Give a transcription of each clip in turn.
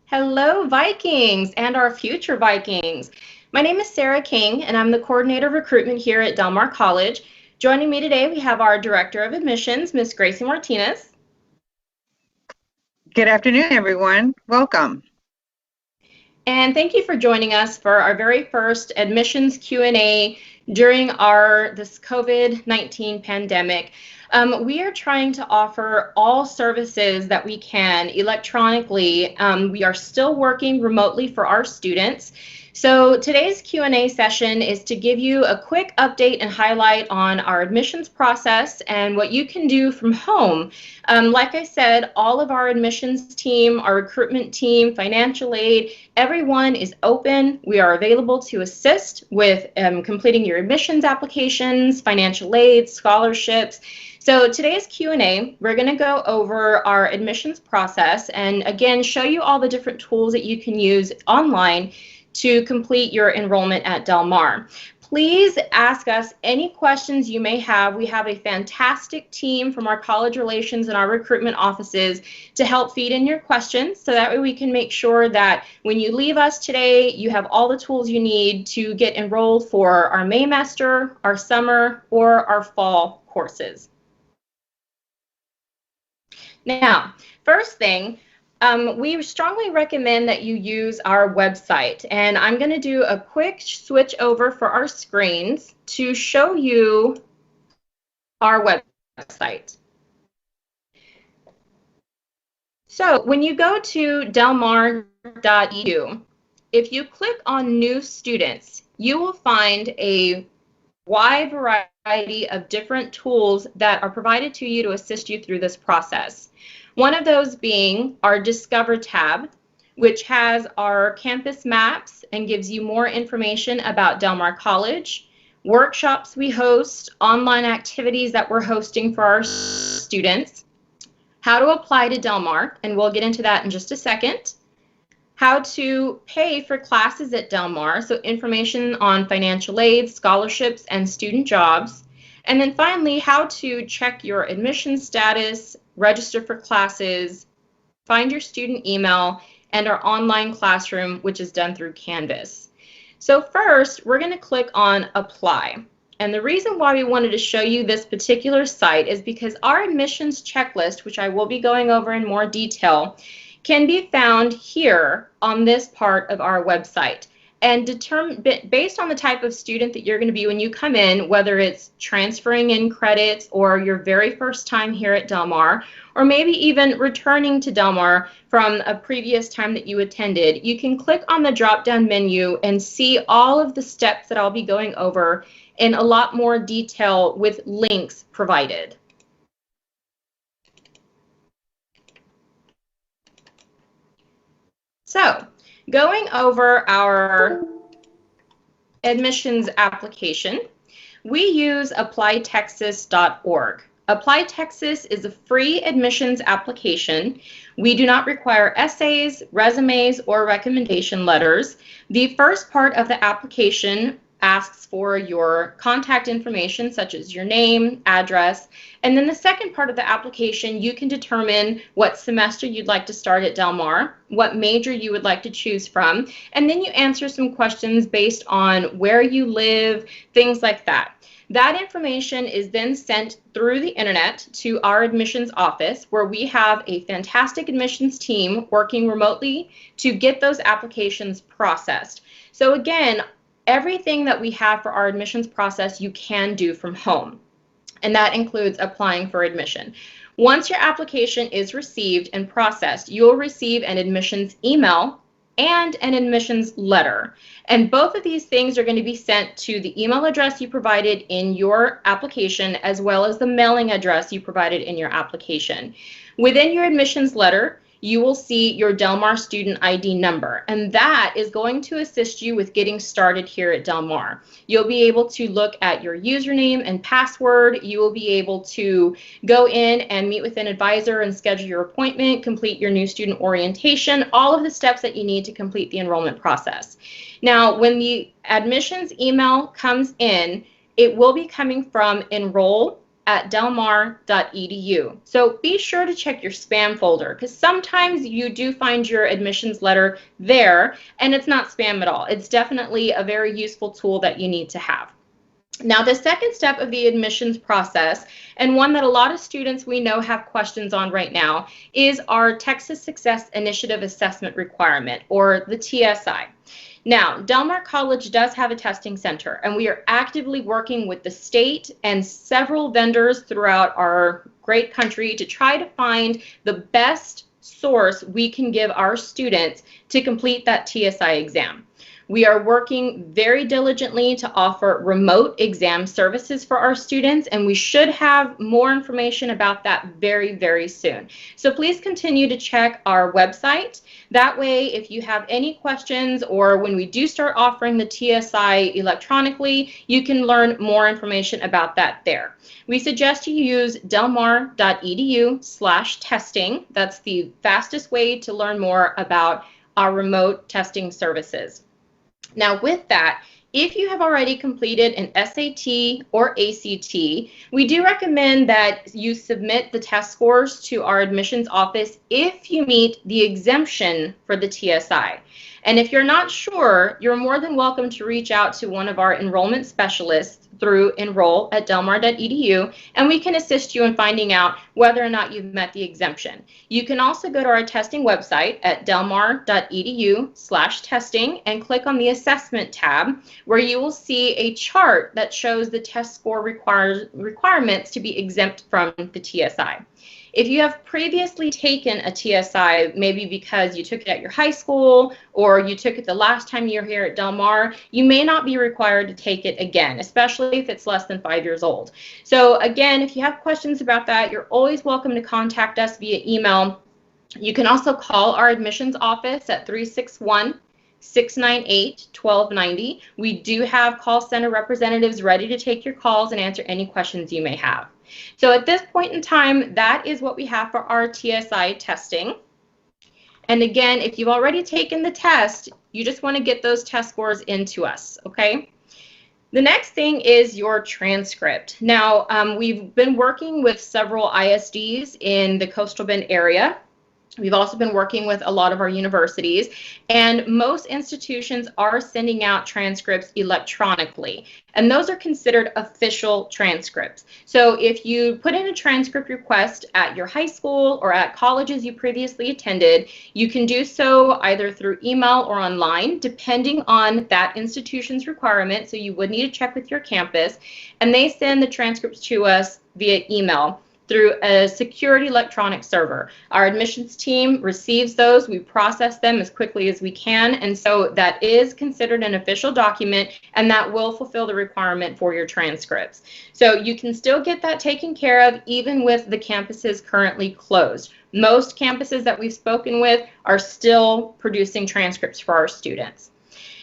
Hello, Vikings and our future Vikings. My name is Sarah King, and I'm the coordinator of recruitment here at Del Mar College. Joining me today, we have our director of admissions, Miss Gracie Martinez. Good afternoon, everyone. Welcome. And thank you for joining us for our very first admissions Q&A during this COVID-19 pandemic. We are trying to offer all services that we can electronically. We are still working remotely for our students. So today's Q&A session is to give you a quick update and highlight on our admissions process and what you can do from home. Like I said, all of our admissions team, our recruitment team, financial aid, everyone is open. We are available to assist with completing your admissions applications, financial aid, scholarships. So today's Q&A, we're going to go over our admissions process and again show you all the different tools that you can use online to complete your enrollment at Del Mar. Please ask us any questions you may have. We have a fantastic team from our college relations and our recruitment offices to help feed in your questions, so that way we can make sure that when you leave us today, you have all the tools you need to get enrolled for our Maymester, our summer, or our fall courses. Now, first thing, we strongly recommend that you use our website, and I'm going to do a quick switch over for our screens to show you our website. So when you go to delmar.edu, if you click on New Students, you will find a wide variety of different tools that are provided to you to assist you through this process. One of those being our Discover tab, which has our campus maps and gives you more information about Del Mar College, workshops we host, online activities that we're hosting for our students, how to apply to Del Mar, and we'll get into that in just a second, how to pay for classes at Del Mar, so information on financial aid, scholarships, and student jobs. And then finally, how to check your admission status, register for classes, find your student email, and our online classroom, which is done through Canvas. So first, we're going to click on Apply. And the reason why we wanted to show you this particular site is because our admissions checklist, which I will be going over in more detail, can be found here on this part of our website. And based on the type of student that you're going to be when you come in, whether it's transferring in credits or your very first time here at Del Mar, or maybe even returning to Del Mar from a previous time that you attended, you can click on the drop-down menu and see all of the steps that I'll be going over in a lot more detail with links provided. So, going over our admissions application, we use applytexas.org. Apply Texas is a free admissions application. We do not require essays, resumes, or recommendation letters. The first part of the application asks for your contact information, such as your name, address, and then the second part of the application, you can determine what semester you'd like to start at Del Mar, what major you would like to choose from, and then you answer some questions based on where you live, things like that. That information is then sent through the internet to our admissions office, where we have a fantastic admissions team working remotely to get those applications processed. So again, everything that we have for our admissions process you can do from home, and that includes applying for admission. Once your application is received and processed, you'll receive an admissions email and an admissions letter. And both of these things are going to be sent to the email address you provided in your application, as well as the mailing address you provided in your application. Within your admissions letter, you will see your Del Mar student ID number, and that is going to assist you with getting started here at Del Mar. You'll be able to look at your username and password. You will be able to go in and meet with an advisor and schedule your appointment, complete your new student orientation, all of the steps that you need to complete the enrollment process. Now, when the admissions email comes in, it will be coming from info@delmar.edu. So be sure to check your spam folder, because sometimes you do find your admissions letter there and it's not spam at all. It's definitely a very useful tool that you need to have. Now, the second step of the admissions process, and one that a lot of students we know have questions on right now, is our Texas Success Initiative Assessment Requirement, or the TSI. Now, Del Mar College does have a testing center, and we are actively working with the state and several vendors throughout our great country to try to find the best source we can give our students to complete that TSI exam. We are working very diligently to offer remote exam services for our students, and we should have more information about that very, very soon. So please continue to check our website. That way, if you have any questions, or when we do start offering the TSI electronically, you can learn more information about that there. We suggest you use delmar.edu/testing. That's the fastest way to learn more about our remote testing services. Now, with that, if you have already completed an SAT or ACT, we do recommend that you submit the test scores to our admissions office if you meet the exemption for the TSI. And if you're not sure, you're more than welcome to reach out to one of our enrollment specialists through enroll@delmar.edu, and we can assist you in finding out whether or not you've met the exemption. You can also go to our testing website at delmar.edu/testing and click on the assessment tab, where you will see a chart that shows the test score requirements to be exempt from the TSI. If you have previously taken a TSI, maybe because you took it at your high school or you took it the last time you were here at Del Mar, you may not be required to take it again, especially if it's less than 5 years old. So again, if you have questions about that, you're always welcome to contact us via email. You can also call our admissions office at 361-698-1290. We do have call center representatives ready to take your calls and answer any questions you may have. So at this point in time, that is what we have for our TSI testing. And again, if you've already taken the test, you just want to get those test scores into us, okay? The next thing is your transcript. Now, we've been working with several ISDs in the Coastal Bend area. We've also been working with a lot of our universities, and most institutions are sending out transcripts electronically, and those are considered official transcripts. So if you put in a transcript request at your high school or at colleges you previously attended, you can do so either through email or online, depending on that institution's requirement. So you would need to check with your campus, and they send the transcripts to us via email through a secured electronic server. Our admissions team receives those. We process them as quickly as we can, and so that is considered an official document, and that will fulfill the requirement for your transcripts. So you can still get that taken care of even with the campuses currently closed. Most campuses that we've spoken with are still producing transcripts for our students.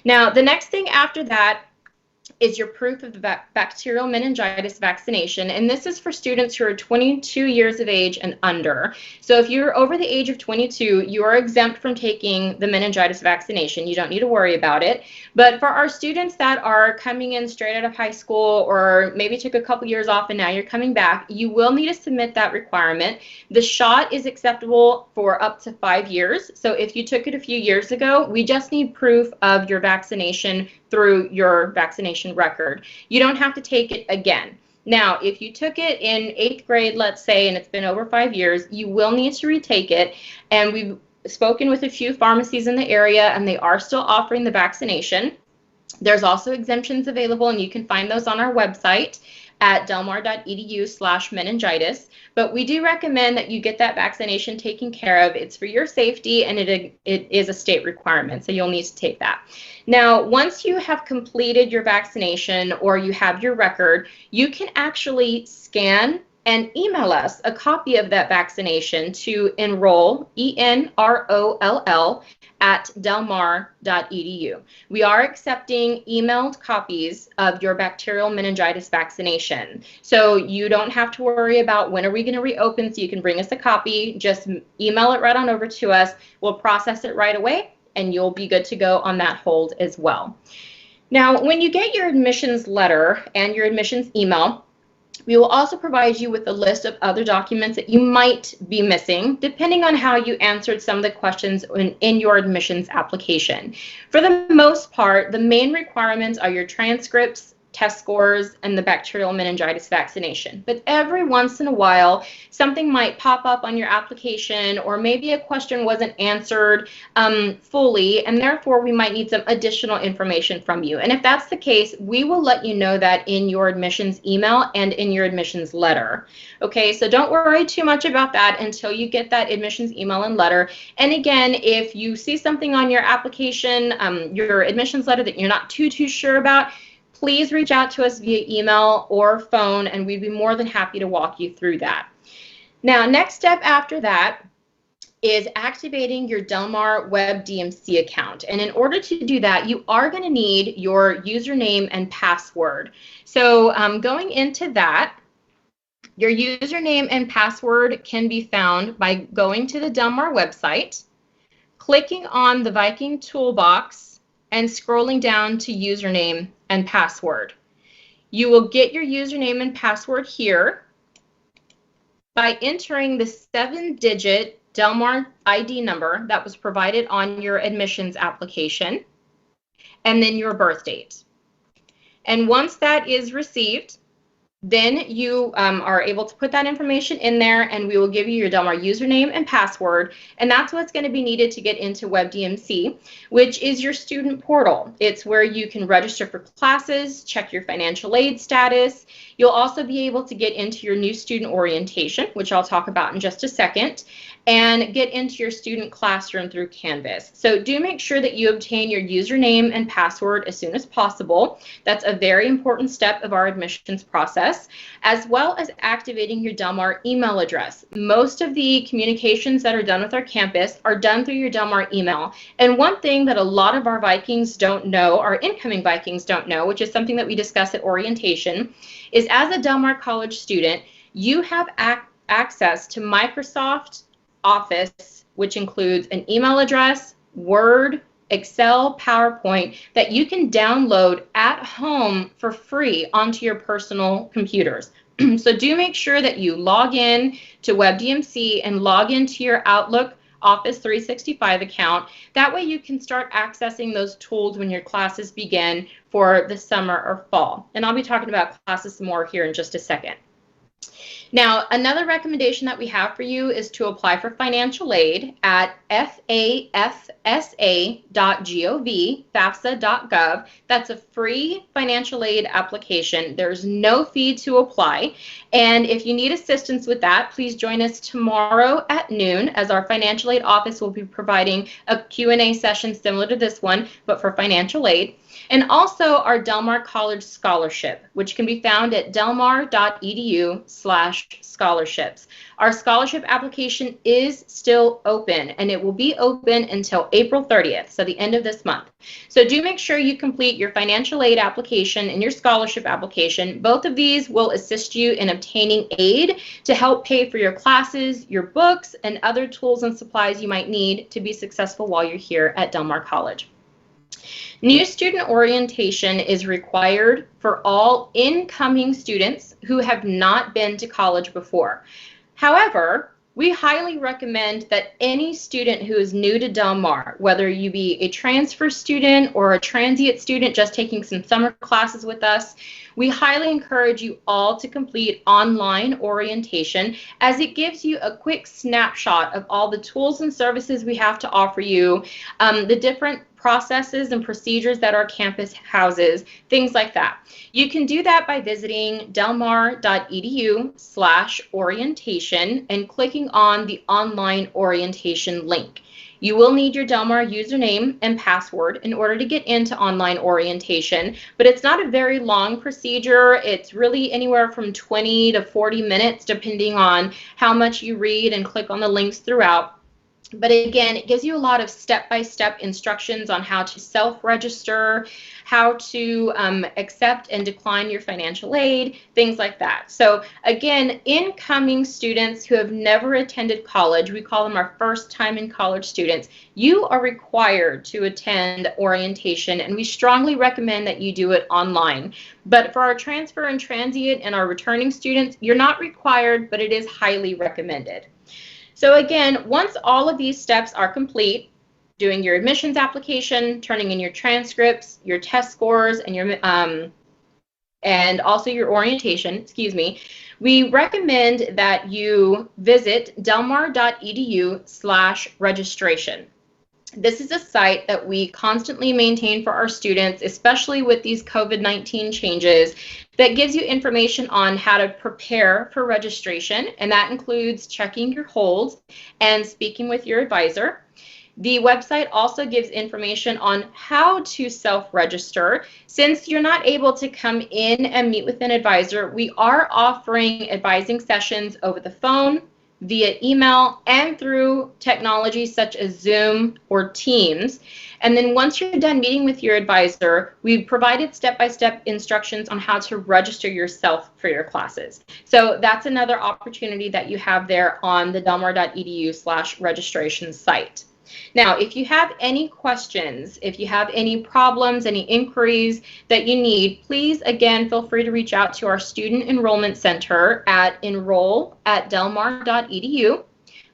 Now, the next thing after that is your proof of the bacterial meningitis vaccination, and this is for students who are 22 years of age and under. So if you're over the age of 22, you are exempt from taking the meningitis vaccination. You don't need to worry about it. But for our students that are coming in straight out of high school, or maybe took a couple years off and now you're coming back, you will need to submit that requirement. The shot is acceptable for up to 5 years. So if you took it a few years ago, we just need proof of your vaccination through your vaccination record. You don't have to take it again. Now, if you took it in 8th grade, let's say, and it's been over 5 years, you will need to retake it. And we've spoken with a few pharmacies in the area, and they are still offering the vaccination. There's also exemptions available, and you can find those on our website at delmar.edu/meningitis. But we do recommend that you get that vaccination taken care of. It's for your safety, and it is a state requirement, so you'll need to take that. Now, once you have completed your vaccination or you have your record, you can actually scan and email us a copy of that vaccination to enroll, ENROLL, at delmar.edu. We are accepting emailed copies of your bacterial meningitis vaccination. So you don't have to worry about when are we going to reopen, so you can bring us a copy. Just email it right on over to us. We'll process it right away, and you'll be good to go on that hold as well. Now, when you get your admissions letter and your admissions email, We will also provide you with a list of other documents that you might be missing, depending on how you answered some of the questions in your admissions application. For the most part, the main requirements are your transcripts, test scores, and the bacterial meningitis vaccination. But every once in a while, something might pop up on your application, or maybe a question wasn't answered fully, and therefore we might need some additional information from you. And if that's the case, we will let you know that in your admissions email and in your admissions letter. Okay, so don't worry too much about that until you get that admissions email and letter. And again, if you see something on your application, your admissions letter that you're not too sure about, please reach out to us via email or phone, and we'd be more than happy to walk you through that. Now, next step after that is activating your Del Mar Web DMC account. And in order to do that, you are going to need your username and password. So going into that, your username and password can be found by going to the Del Mar website, clicking on the Viking toolbox, and scrolling down to username and password. You will get your username and password here by entering the 7-digit Del Mar ID number that was provided on your admissions application, and then your birth date. And once that is received, then you are able to put that information in there, and we will give you your Del Mar username and password, and that's what's going to be needed to get into WebDMC, which is your student portal. It's where you can register for classes, check your financial aid status. You'll also be able to get into your new student orientation, which I'll talk about in just a second, and get into your student classroom through Canvas. So do make sure that you obtain your username and password as soon as possible. That's a very important step of our admissions process, as well as activating your Del Mar email address. Most of the communications that are done with our campus are done through your Del Mar email. And one thing that a lot of our Vikings don't know, our incoming Vikings don't know, which is something that we discuss at orientation, is as a Del Mar College student, you have access to Microsoft Office, which includes an email address, Word, Excel, PowerPoint, that you can download at home for free onto your personal computers. So do make sure that you log in to WebDMC and log into your Outlook Office 365 account. That way you can start accessing those tools when your classes begin for the summer or fall. And I'll be talking about classes some more here in just a second. Now, another recommendation that we have for you is to apply for financial aid at fafsa.gov, fafsa.gov. That's a free financial aid application. There's no fee to apply. And if you need assistance with that, please join us tomorrow at noon, as our financial aid office will be providing a Q&A session similar to this one, but for financial aid. And also our Del Mar College Scholarship, which can be found at delmar.edu/scholarships. Our scholarship application is still open, and it will be open until April 30th, so the end of this month. So do make sure you complete your financial aid application and your scholarship application. Both of these will assist you in obtaining aid to help pay for your classes, your books, and other tools and supplies you might need to be successful while you're here at Del Mar College. New student orientation is required for all incoming students who have not been to college before. However, we highly recommend that any student who is new to Del Mar, whether you be a transfer student or a transient student just taking some summer classes with us, we highly encourage you all to complete online orientation, as it gives you a quick snapshot of all the tools and services we have to offer you, the different processes and procedures that our campus houses, things like that. You can do that by visiting delmar.edu/orientation and clicking on the online orientation link. You will need your Del Mar username and password in order to get into online orientation, but it's not a very long procedure. It's really anywhere from 20 to 40 minutes, depending on how much you read and click on the links throughout. But again, it gives you a lot of step-by-step instructions on how to self-register, how to accept and decline your financial aid, things like that. So again, incoming students who have never attended college, we call them our first time in college students, you are required to attend orientation, and we strongly recommend that you do it online. But for our transfer and transient and our returning students, you're not required, but it is highly recommended. So again, once all of these steps are complete, doing your admissions application, turning in your transcripts, your test scores, and your and also your orientation, excuse me, we recommend that you visit delmar.edu/registration. This is a site that we constantly maintain for our students, especially with these COVID-19 changes, that gives you information on how to prepare for registration, and that includes checking your holds and speaking with your advisor. The website also gives information on how to self-register. Since you're not able to come in and meet with an advisor, we are offering advising sessions over the phone, via email, and through technology such as Zoom or Teams. And then once you're done meeting with your advisor, we've provided step-by-step instructions on how to register yourself for your classes. So that's another opportunity that you have there on the delmar.edu/registration site. Now, if you have any questions, if you have any problems, any inquiries that you need, please, again, feel free to reach out to our Student Enrollment Center at enroll@delmar.edu,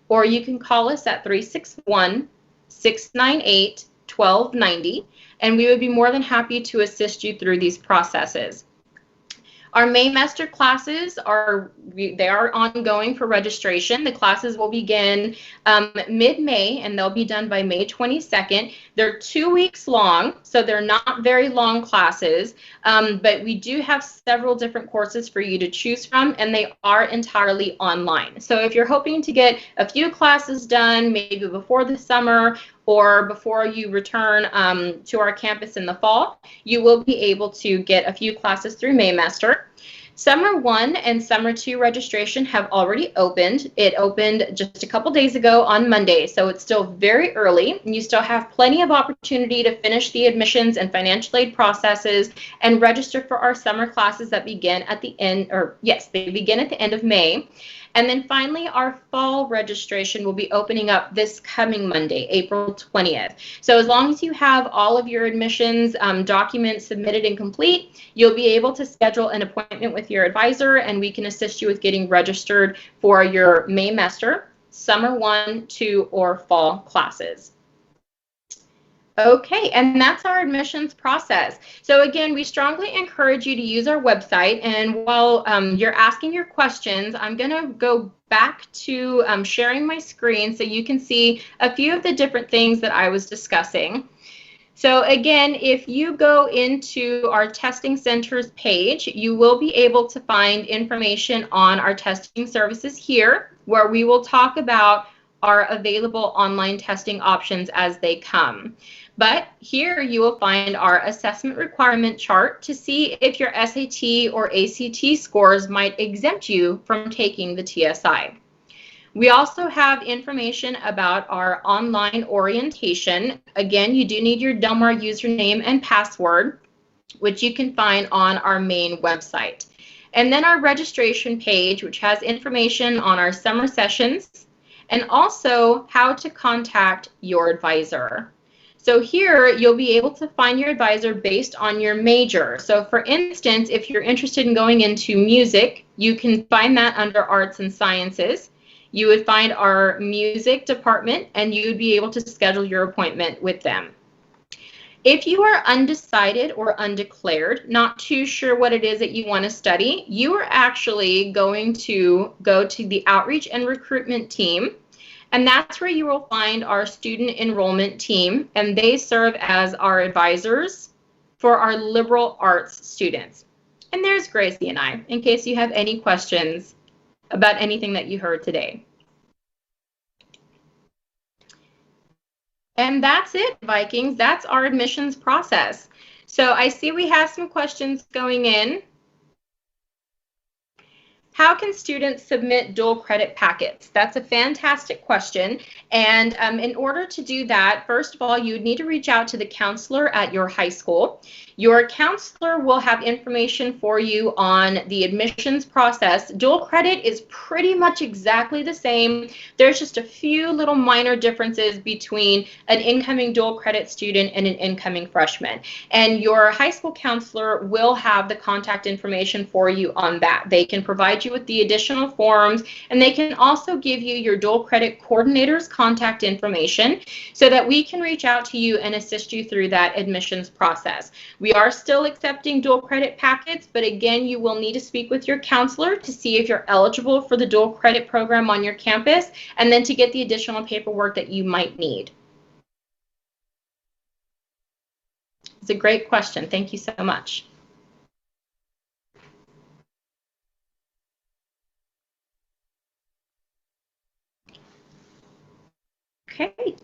or you can call us at 361-698-1290, and we would be more than happy to assist you through these processes. Our Maymester classes are ongoing for registration. The classes will begin mid-May, and they'll be done by May 22nd. They're 2 weeks long, so they're not very long classes, but we do have several different courses for you to choose from, and they are entirely online. So if you're hoping to get a few classes done, maybe before the summer or before you return to our campus in the fall, you will be able to get a few classes through Maymester. Summer 1 and Summer 2 registration have already opened. It opened just a couple days ago on Monday, so it's still very early, and you still have plenty of opportunity to finish the admissions and financial aid processes and register for our summer classes that begin at the end, they begin at the end of May. And then finally, our fall registration will be opening up this coming Monday, April 20th. So as long as you have all of your admissions documents submitted and complete, you'll be able to schedule an appointment with your advisor, and we can assist you with getting registered for your Maymester, Summer 1, 2, or fall classes. Okay, and that's our admissions process. So again, we strongly encourage you to use our website, and while you're asking your questions, I'm going to go back to sharing my screen so you can see a few of the different things that I was discussing. So again, if you go into our testing centers page, you will be able to find information on our testing services here, where we will talk about our available online testing options as they come. But here you will find our assessment requirement chart to see if your SAT or ACT scores might exempt you from taking the TSI. We also have information about our online orientation. Again, you do need your Delmar username and password, which you can find on our main website. And then our registration page, which has information on our summer sessions and also how to contact your advisor. So here you'll be able to find your advisor based on your major. So for instance, if you're interested in going into music, you can find that under Arts and Sciences. You would find our music department, and you would be able to schedule your appointment with them. If you are undecided or undeclared, not too sure what it is that you want to study, you are actually going to go to the Outreach and Recruitment team, and that's where you will find our Student Enrollment team, and they serve as our advisors for our liberal arts students. And there's Gracie and I, in case you have any questions about anything that you heard today. And that's it, Vikings. That's our admissions process. So I see we have some questions going in. How can students submit dual credit packets? That's a fantastic question. And in order to do that, first of all, you need to reach out to the counselor at your high school. Your counselor will have information for you on the admissions process. Dual credit is pretty much exactly the same. There's just a few little minor differences between an incoming dual credit student and an incoming freshman. And your high school counselor will have the contact information for you on that. They can provide you with the additional forms, and they can also give you your dual credit coordinator's contact information so that we can reach out to you and assist you through that admissions process. We are still accepting dual credit packets, but again, you will need to speak with your counselor to see if you're eligible for the dual credit program on your campus, and then to get the additional paperwork that you might need. It's a great question. Thank you so much. Okay.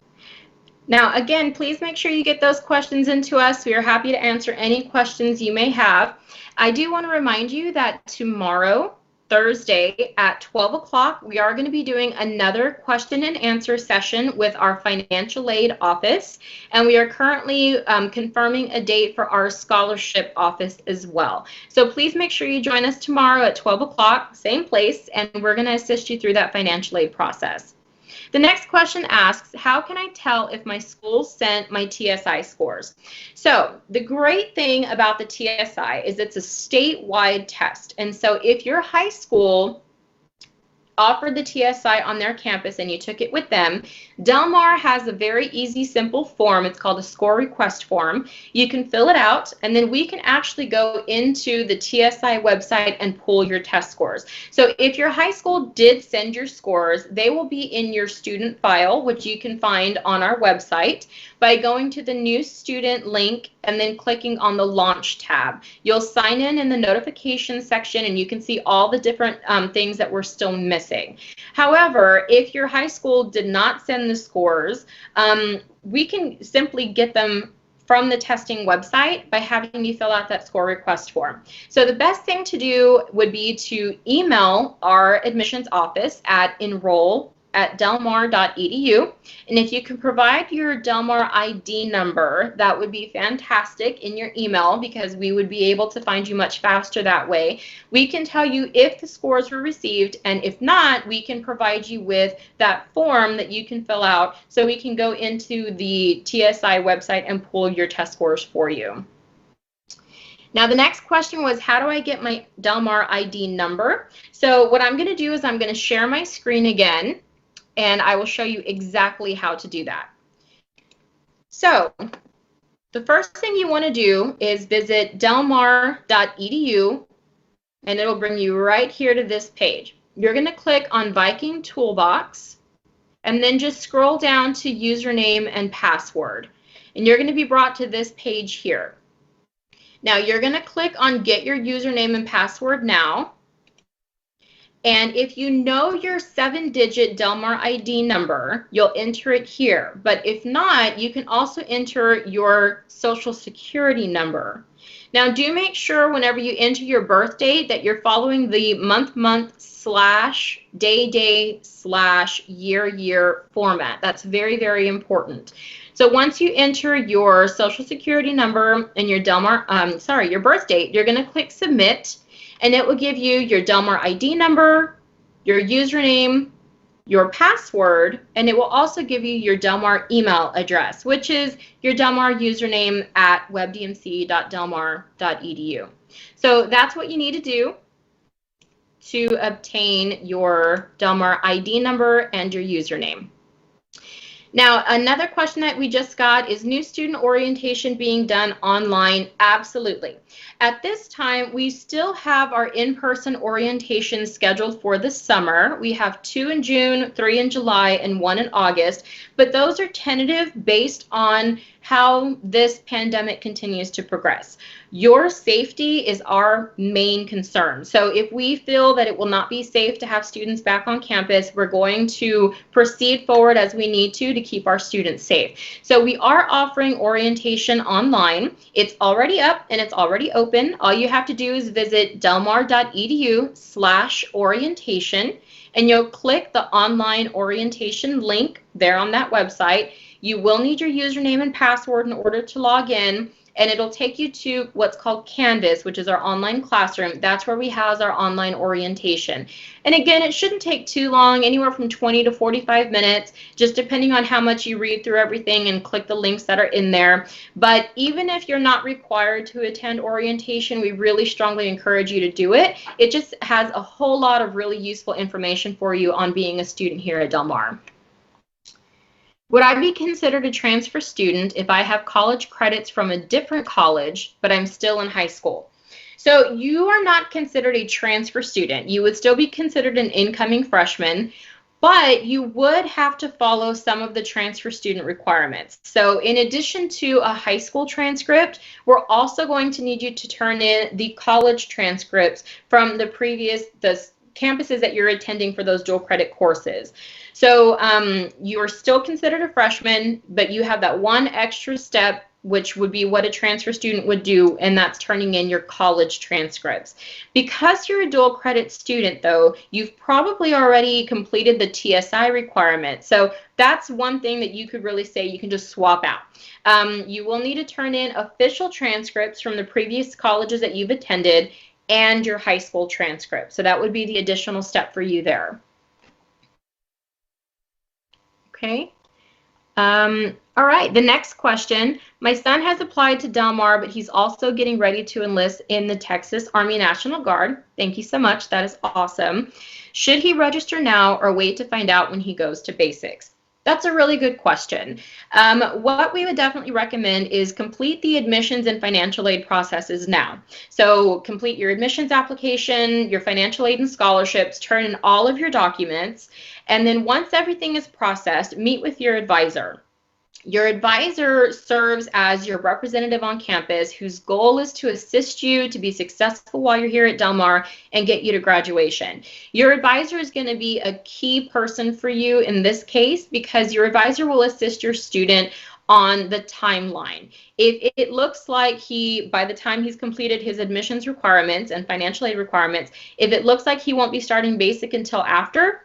Now, again, please make sure you get those questions into us. We are happy to answer any questions you may have. I do want to remind you that tomorrow, Thursday at 12 o'clock, we are going to be doing another question and answer session with our financial aid office, and we are currently confirming a date for our scholarship office as well. So please make sure you join us tomorrow at 12 o'clock, same place, and we're going to assist you through that financial aid process. The next question asks, how can I tell if my school sent my TSI scores? So the great thing about the TSI is it's a statewide test. And so if your high school offered the TSI on their campus and you took it with them, Del Mar has a very easy, simple form. It's called a score request form. You can fill it out, and then we can actually go into the TSI website and pull your test scores. So if your high school did send your scores, they will be in your student file, which you can find on our website by going to the new student link and then clicking on the launch tab. You'll sign in the notification section, and you can see all the different things that we're still missing. However, if your high school did not send the scores, we can simply get them from the testing website by having you fill out that score request form. So the best thing to do would be to email our admissions office at enroll@delmar.edu, and if you can provide your Del Mar ID number, that would be fantastic in your email, because we would be able to find you much faster that way. We can tell you if the scores were received, and if not, we can provide you with that form that you can fill out so we can go into the TSI website and pull your test scores for you. Now, the next question was, how do I get my Del Mar ID number? So what I'm going to do is I'm going to share my screen again, and I will show you exactly how to do that. So the first thing you want to do is visit delmar.edu, and it'll bring you right here to this page. You're going to click on Viking Toolbox, and then just scroll down to username and password. And you're going to be brought to this page here. Now you're going to click on Get Your Username and Password Now. And if you know your 7-digit Del Mar ID number, you'll enter it here. But if not, you can also enter your Social Security number. Now, do make sure whenever you enter your birth date that you're following the month/day/year format. That's very, very important. So once you enter your Social Security number and your your birth date, you're going to click Submit. And it will give you your Del Mar ID number, your username, your password, and it will also give you your Del Mar email address, which is your Del Mar username at webdmc.delmar.edu. So that's what you need to do to obtain your Del Mar ID number and your username. Now, another question that we just got is new student orientation being done online? Absolutely. At this time, we still have our in-person orientation scheduled for the summer. We have 2 in June, 3 in July, and 1 in August, but those are tentative based on how this pandemic continues to progress. Your safety is our main concern. So if we feel that it will not be safe to have students back on campus, we're going to proceed forward as we need to keep our students safe. So we are offering orientation online. It's already up and it's already open. All you have to do is visit delmar.edu/orientation, and you'll click the online orientation link there on that website. You will need your username and password in order to log in, and it'll take you to what's called Canvas, which is our online classroom. That's where we house our online orientation. And again, it shouldn't take too long, anywhere from 20 to 45 minutes, just depending on how much you read through everything and click the links that are in there. But even if you're not required to attend orientation, we really strongly encourage you to do it. It just has a whole lot of really useful information for you on being a student here at Del Mar. Would I be considered a transfer student if I have college credits from a different college, but I'm still in high school? So you are not considered a transfer student. You would still be considered an incoming freshman, but you would have to follow some of the transfer student requirements. So in addition to a high school transcript, we're also going to need you to turn in the college transcripts from the campuses that you're attending for those dual credit courses. So you are still considered a freshman, but you have that one extra step, which would be what a transfer student would do, and that's turning in your college transcripts. Because you're a dual credit student, though, you've probably already completed the TSI requirement. So that's one thing that you could really say you can just swap out. You will need to turn in official transcripts from the previous colleges that you've attended and your high school transcript. So that would be the additional step for you there. Okay. All right, the next question. My son has applied to Del Mar, but he's also getting ready to enlist in the Texas Army National Guard. Thank you so much. That is awesome. Should he register now or wait to find out when he goes to basics? That's a really good question. What we would definitely recommend is complete the admissions and financial aid processes now. So complete your admissions application, your financial aid and scholarships, turn in all of your documents, and then once everything is processed, meet with your advisor. Your advisor serves as your representative on campus, whose goal is to assist you to be successful while you're here at Del Mar and get you to graduation. Your advisor is going to be a key person for you in this case because your advisor will assist your student on the timeline. If it looks like by the time he's completed his admissions requirements and financial aid requirements, if it looks like he won't be starting basic until after,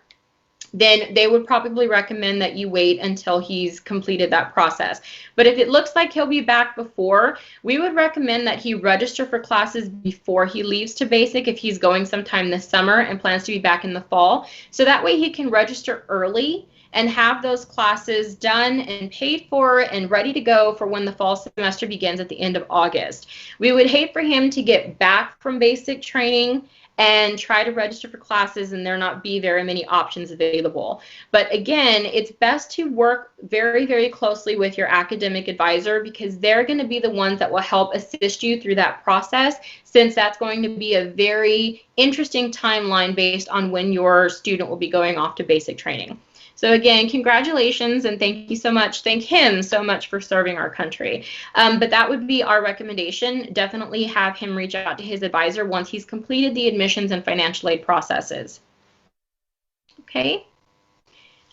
then they would probably recommend that you wait until he's completed that process. But if it looks like he'll be back before, we would recommend that he register for classes before he leaves to basic if he's going sometime this summer and plans to be back in the fall. So that way he can register early and have those classes done and paid for and ready to go for when the fall semester begins at the end of August. We would hate for him to get back from basic training and try to register for classes and there not be very many options available. But again, it's best to work very, very closely with your academic advisor because they're going to be the ones that will help assist you through that process, since that's going to be a very interesting timeline based on when your student will be going off to basic training. So again, congratulations and thank you so much. Thank him so much for serving our country. But that would be our recommendation. Definitely have him reach out to his advisor once he's completed the admissions and financial aid processes. Okay.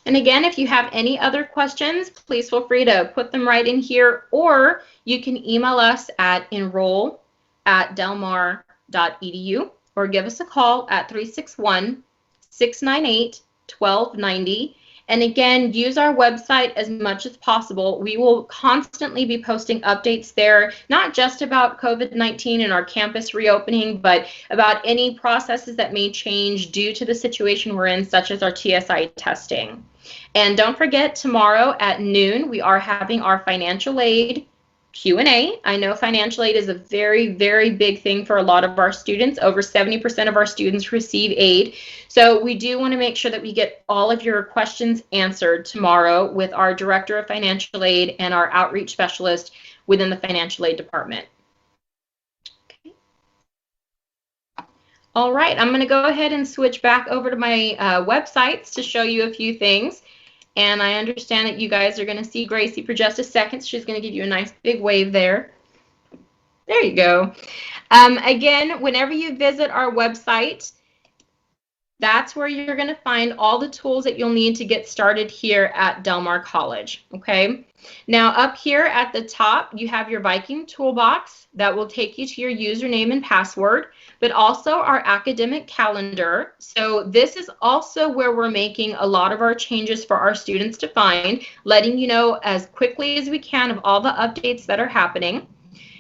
And again, if you have any other questions, please feel free to put them right in here, or you can email us at enroll@delmar.edu or give us a call at 361-698-1290. And again, use our website as much as possible. We will constantly be posting updates there, not just about COVID-19 and our campus reopening, but about any processes that may change due to the situation we're in, such as our TSI testing. And don't forget, tomorrow at noon, we are having our financial aid Q&A. I know financial aid is a very, very big thing for a lot of our students. Over 70% of our students receive aid. So we do want to make sure that we get all of your questions answered tomorrow with our Director of Financial Aid and our outreach specialist within the financial aid department. Okay. All right, I'm going to go ahead and switch back over to my websites to show you a few things. And I understand that you guys are going to see Gracie for just a second. She's going to give you a nice big wave there. There you go. Again, whenever you visit our website, that's where you're going to find all the tools that you'll need to get started here at Del Mar College, okay? Now, up here at the top, you have your Viking toolbox that will take you to your username and password, but also our academic calendar. So this is also where we're making a lot of our changes for our students to find, letting you know as quickly as we can of all the updates that are happening.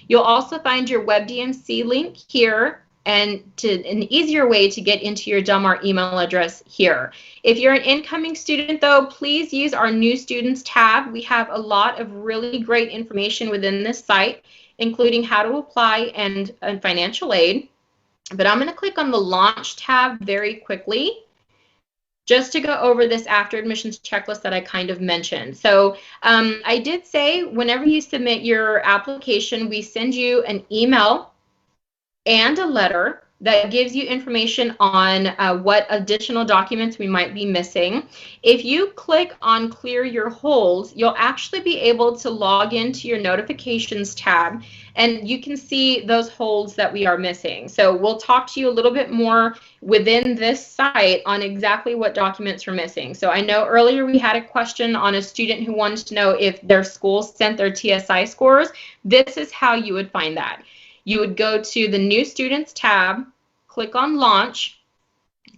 You'll also find your WebDMC link here, and an easier way to get into your Del Mar email address here. If you're an incoming student, though, please use our New Students tab. We have a lot of really great information within this site, including how to apply and financial aid. But I'm going to click on the Launch tab very quickly, just to go over this after admissions checklist that I kind of mentioned. So I did say whenever you submit your application, we send you an email and a letter that gives you information on what additional documents we might be missing. If you click on Clear Your Holds, you'll actually be able to log into your Notifications tab, and you can see those holds that we are missing. So we'll talk to you a little bit more within this site on exactly what documents we're missing. So I know earlier we had a question on a student who wanted to know if their school sent their TSI scores. This is how you would find that. You would go to the New Students tab, click on Launch,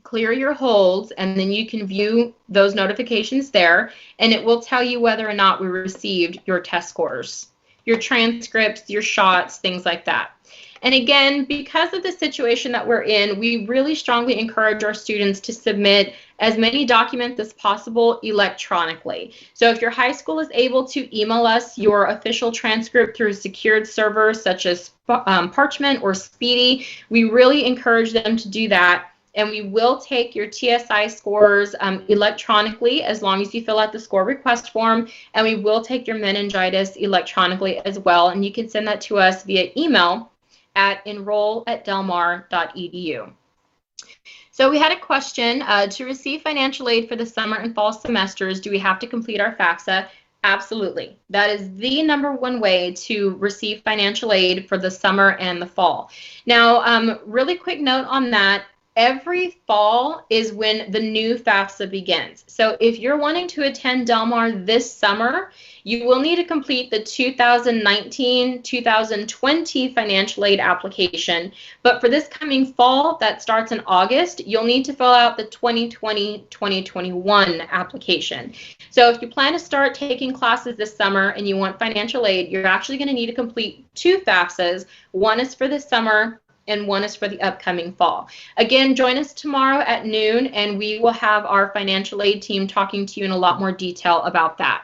clear your holds, and then you can view those notifications there, and it will tell you whether or not we received your test scores, your transcripts, your shots, things like that. And again, because of the situation that we're in, we really strongly encourage our students to submit as many documents as possible electronically. So if your high school is able to email us your official transcript through secured servers such as Parchment or Speedy, we really encourage them to do that. And we will take your TSI scores electronically as long as you fill out the score request form, and we will take your meningitis electronically as well. And you can send that to us via email at enroll@delmar.edu. So we had a question, to receive financial aid for the summer and fall semesters, do we have to complete our FAFSA? Absolutely. That is the #1 way to receive financial aid for the summer and the fall. Now, really quick note on that. Every fall is when the new FAFSA begins. So if you're wanting to attend Del Mar this summer, you will need to complete the 2019-2020 financial aid application. But for this coming fall, that starts in August, you'll need to fill out the 2020-2021 application. So if you plan to start taking classes this summer and you want financial aid, you're actually going to need to complete 2 FAFSAs. One is for the summer, and one is for the upcoming fall. Again, join us tomorrow at noon, and we will have our financial aid team talking to you in a lot more detail about that.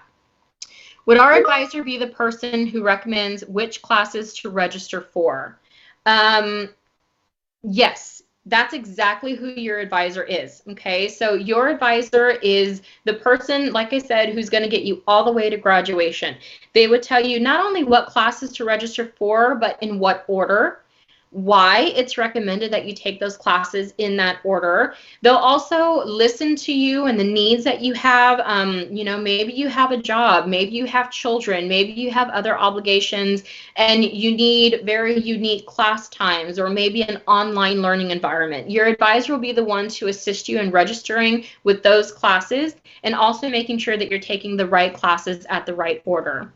Would our advisor be the person who recommends which classes to register for? Yes, that's exactly who your advisor is, okay? So your advisor is the person, like I said, who's going to get you all the way to graduation. They would tell you not only what classes to register for, but in what order, why it's recommended that you take those classes in that order. They'll also listen to you and the needs that you have. You know, maybe you have a job, maybe you have children, maybe you have other obligations and you need very unique class times or maybe an online learning environment. Your advisor will be the one to assist you in registering with those classes and also making sure that you're taking the right classes at the right order.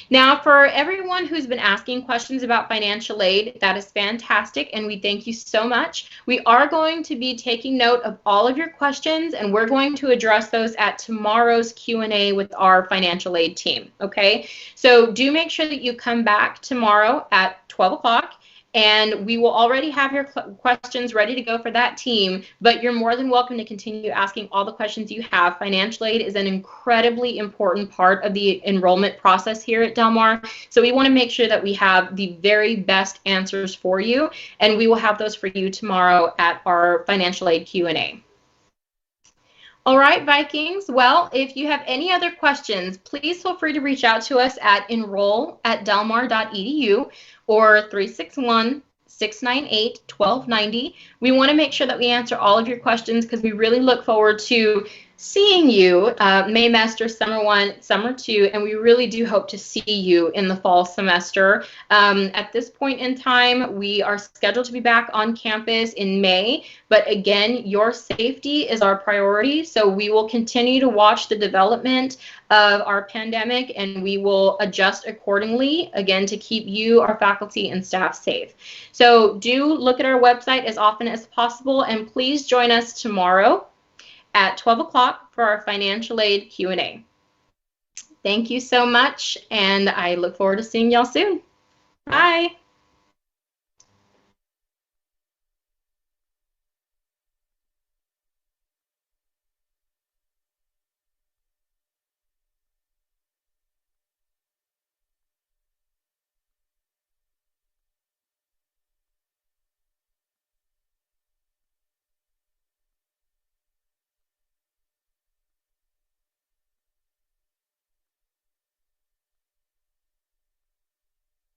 Now, for everyone who's been asking questions about financial aid, that is fantastic, and we thank you so much. We are going to be taking note of all of your questions, and we're going to address those at tomorrow's Q&A with our financial aid team, okay? So do make sure that you come back tomorrow at 12 o'clock, and we will already have your questions ready to go for that team, but you're more than welcome to continue asking all the questions you have. Financial aid is an incredibly important part of the enrollment process here at Del Mar, so we want to make sure that we have the very best answers for you, and we will have those for you tomorrow at our financial aid Q&A. All right, Vikings. Well, if you have any other questions, please feel free to reach out to us at enroll@delmar.edu or 361-698-1290. We want to make sure that we answer all of your questions because we really look forward to seeing you Maymester, Summer 1, Summer 2, and we really do hope to see you in the fall semester. At this point in time, we are scheduled to be back on campus in May, but again, your safety is our priority, so we will continue to watch the development of our pandemic, and we will adjust accordingly, again, to keep you, our faculty, and staff safe. So do look at our website as often as possible, and please join us tomorrow at 12 o'clock for our financial aid Q&A. Thank you so much, and I look forward to seeing y'all soon. Bye.